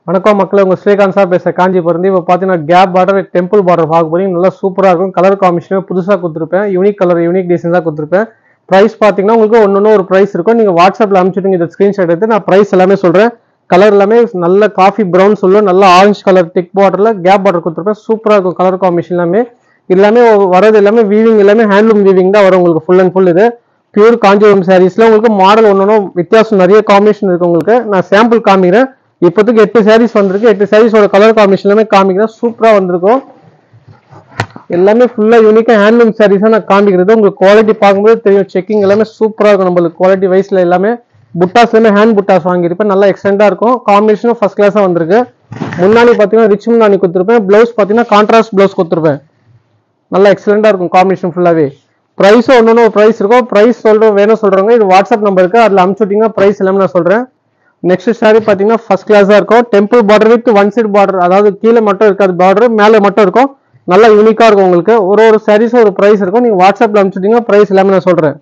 வணக்கம் மக்களே, உங்க ஸ்ரீகாந்த் சார் பேச காஞ்சிபுரம். இப்போ பார்த்தீங்கன்னா கேப் பார்டர் டெம்பிள் பார்டர் பார்க்க போறீங்க. நல்லா சூப்பராக இருக்கும். கலர் காம்பினேஷன் புதுசாக கொடுத்துருப்பேன். யூனிக் கலர் யூனிக் டிசைன் தான் கொடுத்துருப்பேன். ப்ரைஸ் பார்த்தீங்கன்னா உங்களுக்கு ஒன்று ஒரு ப்ரைஸ் இருக்கும். நீங்கள் வாட்ஸ்அப்பில் அனுப்பிச்சுட்டு இந்த ஸ்க்ரீன்ஷாட் எடுத்து நான் ப்ரைஸ் எல்லாமே சொல்கிறேன். கலர் எல்லாமே நல்ல காஃபி ப்ரௌன் சொல்லுவேன். நல்ல ஆரஞ்சு கலர் திக் பார்டரில் கேப் பார்டர் கொடுத்துருப்பேன். சூப்பராக இருக்கும் கலர் காம்பினேஷன் எல்லாமே வரது எல்லாமே வீவிங் எல்லாமே ஹேண்ட்லூம் வீவிங் தான் வரும் உங்களுக்கு ஃபுல் அண்ட் ஃபுல். இது பியூர் காஞ்சிபுரம் சாரீஸ்ல உங்களுக்கு மாடல் ஒன்று வித்தியாசம் நிறைய காம்பினேஷன் இருக்கு. உங்களுக்கு நான் சாம்பிள் காமிக்கிறேன். இப்போதைக்கு 8 சாரீஸ் வந்திருக்கு. 8 சாரீஸோட கலர் காம்பினேஷன் எல்லாமே காமிக்கிறேன். சூப்பரா வந்திருக்கும். எல்லாமே ஃபுல்லா யூனிக்கா ஹேண்ட்லூம் சாரீஸா நான் காமிக்கிறது. உங்களுக்கு குவாலிட்டி பார்க்கும்போது தெரியும். செக்கிங் எல்லாமே சூப்பரா இருக்கும். நம்மளுக்கு குவாலிட்டி வைஸ்ல எல்லாமே புட்டாஸ் எல்லாமே ஹேண்ட் புட்டாஸ் வாங்கியிருப்பேன். நல்லா எக்ஸ்டெண்டா இருக்கும். காம்பினேஷனும் ஃபர்ஸ்ட் கிளாஸா வந்திருக்கு. முன்னாடி பாத்தீங்கன்னா ரிச் முன்னாடி கொடுத்துருப்பேன். பிளவுஸ் பாத்தீங்கன்னா கான்ட்ராஸ்ட் பிளவுஸ் கொடுத்துருப்பேன். நல்லா எக்ஸலண்டா இருக்கும் காம்பினேஷன் ஃபுல்லாவே. ப்ரைஸும் ஒன்று ஒரு ப்ரைஸ் இருக்கும். ப்ரைஸ் சொல்றோம் வேணும் சொல்றாங்க. இது வாட்ஸ்அப் நம்பர் இருக்கு. அதில் அனுப்பிச்சுட்டீங்கன்னா ப்ரைஸ் எல்லாமே நான் சொல்றேன். நெக்ஸ்ட் சாரி பாத்தீங்கன்னா ஃபர்ஸ்ட் கிளாஸா இருக்கும். Temple border with one side border, அதாவது கீழே மட்டும் இருக்காது பார்டர், மேலே மட்டும் இருக்கும். நல்லா யூனிக்கா இருக்கும். உங்களுக்கு ஒரு சாரீஸும் ஒரு ப்ரைஸ் இருக்கும். நீங்க வாட்ஸ்அப்ல அனுப்பிச்சுட்டீங்கன்னா ப்ரைஸ் எல்லாமே நான் சொல்றேன்.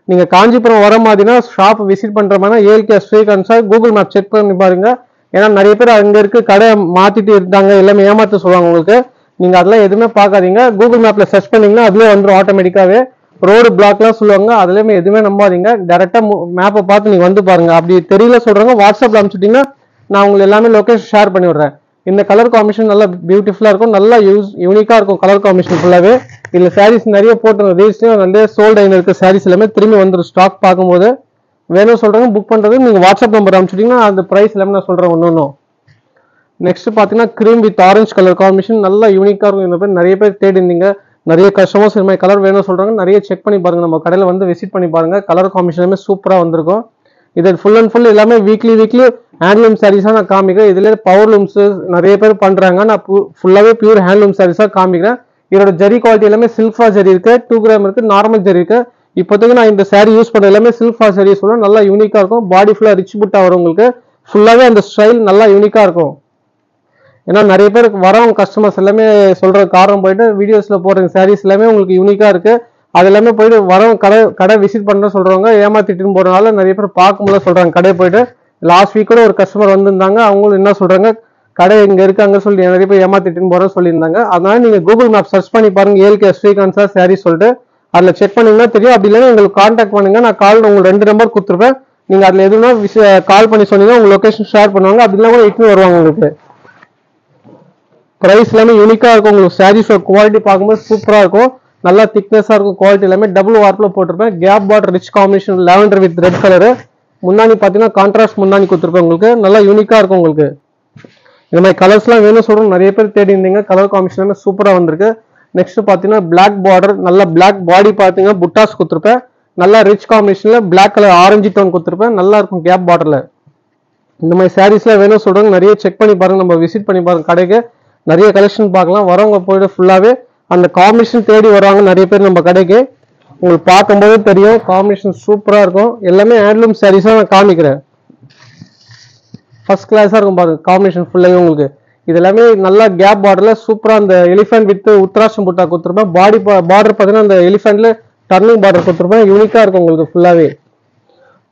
நீங்க காஞ்சிபுரம் வர மாதிரினா ஷாப் விசிட் பண்ற மாதிரி ALK Srikanth sir Google map check பண்ணி பாருங்க. ஏன்னா நிறைய பேர் அங்க இருக்கு கடை மாத்திட்டு இருந்தாங்க, எல்லாமே ஏமாத்த சொல்லுவாங்க உங்களுக்கு. நீங்க அதெல்லாம் எதுவுமே பார்க்காதீங்க. கூகுள் மேப்ல சர்ச் பண்ணீங்கன்னா அதுலேயே வந்துடும் ஆட்டோமேட்டிக்காவே. ரோடு பிளாக்லாம் சொல்லுவாங்க, அதுலயுமே எதுவுமே நம்பாதீங்க. டேரக்டா மேப்பை பார்த்து நீங்க வந்து பாருங்க. அப்படி தெரியல சொல்றாங்க வாட்ஸ்அப்ல அனுப்பிச்சுட்டீங்கன்னா நான் உங்களுக்கு எல்லாமே லொகேஷன் ஷேர் பண்ணி விடுறேன். இந்த கலர் காம்பினேஷன் நல்லா பியூட்டிஃபுல்லா இருக்கும். நல்லா யூனிக்கா இருக்கும் கலர் காம்பினேஷன் ஃபுல்லாவே. இதுல சாரீஸ் நிறைய போட்டு ரீல்ஸ்லயும் நிறைய சோல்ட் ஆகி இருக்க சாரீஸ் எல்லாமே திரும்பி வந்துடும் ஸ்டாக் பார்க்கும்போது. வேணும் சொல்றாங்க புக் பண்றது நீங்க வாட்ஸ்அப் நம்பர் அனுப்பிச்சுட்டீங்கன்னா அந்த பிரைஸ் எல்லாமே நான் சொல்றேன் ஒன்னும். நெக்ஸ்ட் பாத்தீங்கன்னா cream with orange colour combination நல்லா யூனிக்கா இருக்கும். இந்த பேர் நிறைய பேர் தேடி இருந்தீங்க. நிறைய கஸ்டமர்ஸ் இந்த மாதிரி கலர் வேணும் சொல்றாங்க. நிறைய செக் பண்ணி பாருங்க. நம்ம கடையில வந்து விசிட் பண்ணி பாருங்க. கலர் காம்பினேஷன் எல்லாமே சூப்பரா வந்திருக்கும். இது ஃபுல் அண்ட் ஃபுல் எல்லாமே வீக்லி ஹேண்ட்லூம் சாரீஸா நான் காமிக்கிறேன். இதுல பவர் லூம்ஸ் நிறைய பேர் பண்றாங்க. நான் ஃபுல்லாவே பியூர் ஹேண்ட்லூம் சாரீஸா காமிக்கிறேன். இதோட ஜரி குவாலிட்டி எல்லாமே சில்ஃபா ஜரி இருக்கு, 2 கிராம் இருக்கு, நார்மல் ஜரி இருக்கு. இப்போதைக்கு நான் இந்த சாரி யூஸ் பண்ண எல்லாமே சில்ஃபா ஜரி சொல்லுவேன். நல்லா யூனிக்கா இருக்கும். பாடி ஃபுல்லா ரிச் புட்டா வரும் உங்களுக்கு. ஃபுல்லாவே அந்த ஸ்டைல் நல்லா யூனிக்கா இருக்கும். ஏன்னா நிறைய பேர் வரவங்க கஸ்டமர்ஸ் எல்லாமே சொல்ற காரணம் போயிட்டு வீடியோஸ்ல போடுற சாரீஸ் எல்லாமே உங்களுக்கு யூனிக்கா இருக்கு. அது எல்லாமே போயிட்டு வரவங்க கடை விசிட் பண்ற சொல்றவங்க ஏமாத்திட்டு போறதுனால நிறைய பேர் பார்க்கும்போது சொல்றாங்க. கடை போயிட்டு லாஸ்ட் வீக் கூட ஒரு கஸ்டமர் வந்திருந்தாங்க. அவங்களும் என்ன சொல்றாங்க, கடை இங்க இருக்காங்க சொல்லி நிறைய பேர் ஏமாத்திட்டு போறோம் சொல்லியிருந்தாங்க. அதனால நீங்க கூகுள் மேப் சர்ச் பண்ணி பாருங்க. ஏஎல்கே ஸ்ரீகாந்த் சார் சாரி சொல்லிட்டு அதுல செக் பண்ணீங்கன்னா தெரியும். அப்படி இல்லைன்னா எங்களுக்கு கான்டாக்ட் பண்ணுங்க. நான் கால் உங்களுக்கு 2 நம்பர் கொடுத்துருப்பேன். நீங்க அதுல எதுனா கால் பண்ணி சொன்னீங்கன்னா உங்க லொகேஷன் ஷேர் பண்ணுவாங்க. அப்படி இல்லைன்னா கூட இட்டு வருவாங்க உங்களுக்கு. பிரைஸ் எல்லாமே யூனிக்கா இருக்கும். உங்களுக்கு சாரீஸோட குவாலிட்டி பார்க்கும்போது சூப்பரா இருக்கும். நல்லா திக்னஸா இருக்கும். குவாலிட்டி எல்லாமே டபுள் வார்ப்ல போட்டிருப்பேன். கேப் border rich combination lavender with red colour. முன்னாடி பாத்தீங்கன்னா கான்ட்ராஸ்ட் முன்னாடி கொடுத்துருப்பேன். உங்களுக்கு நல்லா யூனிக்கா இருக்கும். உங்களுக்கு இந்த மாதிரி கலர்ஸ் எல்லாம் வேணும் சொல்றோம். நிறைய பேர் தேடி இருந்தீங்க. கலர் காம்பினேஷன் எல்லாமே சூப்பரா வந்திருக்கு. நெக்ஸ்ட் பாத்தீங்கன்னா பிளாக் பார்டர், நல்ல பிளாக் பாடி பாத்தீங்கன்னா புட்டாஸ் கொடுத்துருப்பேன். நல்லா ரிச் காம்பினேஷன்ல பிளாக் கலர் ஆரஞ்சு டோன் கொடுத்துருப்பேன். நல்லா இருக்கும் கேப் பார்டர்ல. இந்த மாதிரி சாரீஸ்லாம் வேணும் சொல்றாங்க. நிறைய செக் பண்ணி பாருங்க. நம்ம விசிட் பண்ணி பாருங்க கடைக்கு. நிறைய கலெக்ஷன் பார்க்கலாம். வரவங்க போயிட்டு ஃபுல்லாவே அந்த காம்பினேஷன் தேடி வருவாங்க நிறைய பேர் நம்ம கடைக்கு. உங்களுக்கு பார்க்கும்போது தெரியும் காம்பினேஷன் சூப்பரா இருக்கும். எல்லாமே ஹேண்ட்லூம் சாரீஸா நான் காமிக்கிறேன். ஃபர்ஸ்ட் கிளாஸா இருக்கும் பாருங்க காம்பினேஷன் ஃபுல்லாவே உங்களுக்கு. இது எல்லாமே நல்லா கேப் பார்டர்ல சூப்பரா அந்த எலிஃபென்ட் வித் உத்தராட்சம் புட்டா கொடுத்துருப்பேன். பாடி பார்டர் பார்த்தீங்கன்னா அந்த எலிஃபென்ட்ல டர்னிங் பார்டர் கொடுத்துருப்பேன். யூனிக்கா இருக்கும் உங்களுக்கு ஃபுல்லாவே.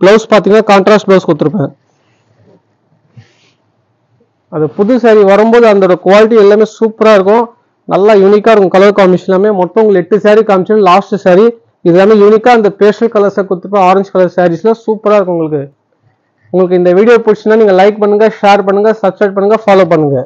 பிளவுஸ் பார்த்தீங்கன்னா கான்ட்ராஸ்ட் பிளவுஸ் கொடுத்துருப்பேன். அது புது சாரி வரும்போது அதோட குவாலிட்டி எல்லாமே சூப்பரா இருக்கும். நல்லா யூனிக்கா இருக்கும். கலர் காம்பினேஷன் எல்லாமே மொத்தம் உங்களுக்கு 8 சாரி காமிச்சு லாஸ்ட் சாரி இது எல்லாமே யூனிக்கா அந்த பேஸ்டல் கலர்ஸை கொடுத்துருப்பேன். ஆரஞ்சு கலர் சாரீஸ்ல சூப்பரா இருக்கும் உங்களுக்கு. உங்களுக்கு இந்த வீடியோ பிடிச்சுன்னா நீங்க லைக் பண்ணுங்க, ஷேர் பண்ணுங்க, சப்ஸ்கிரைப் பண்ணுங்க, ஃபாலோ பண்ணுங்க.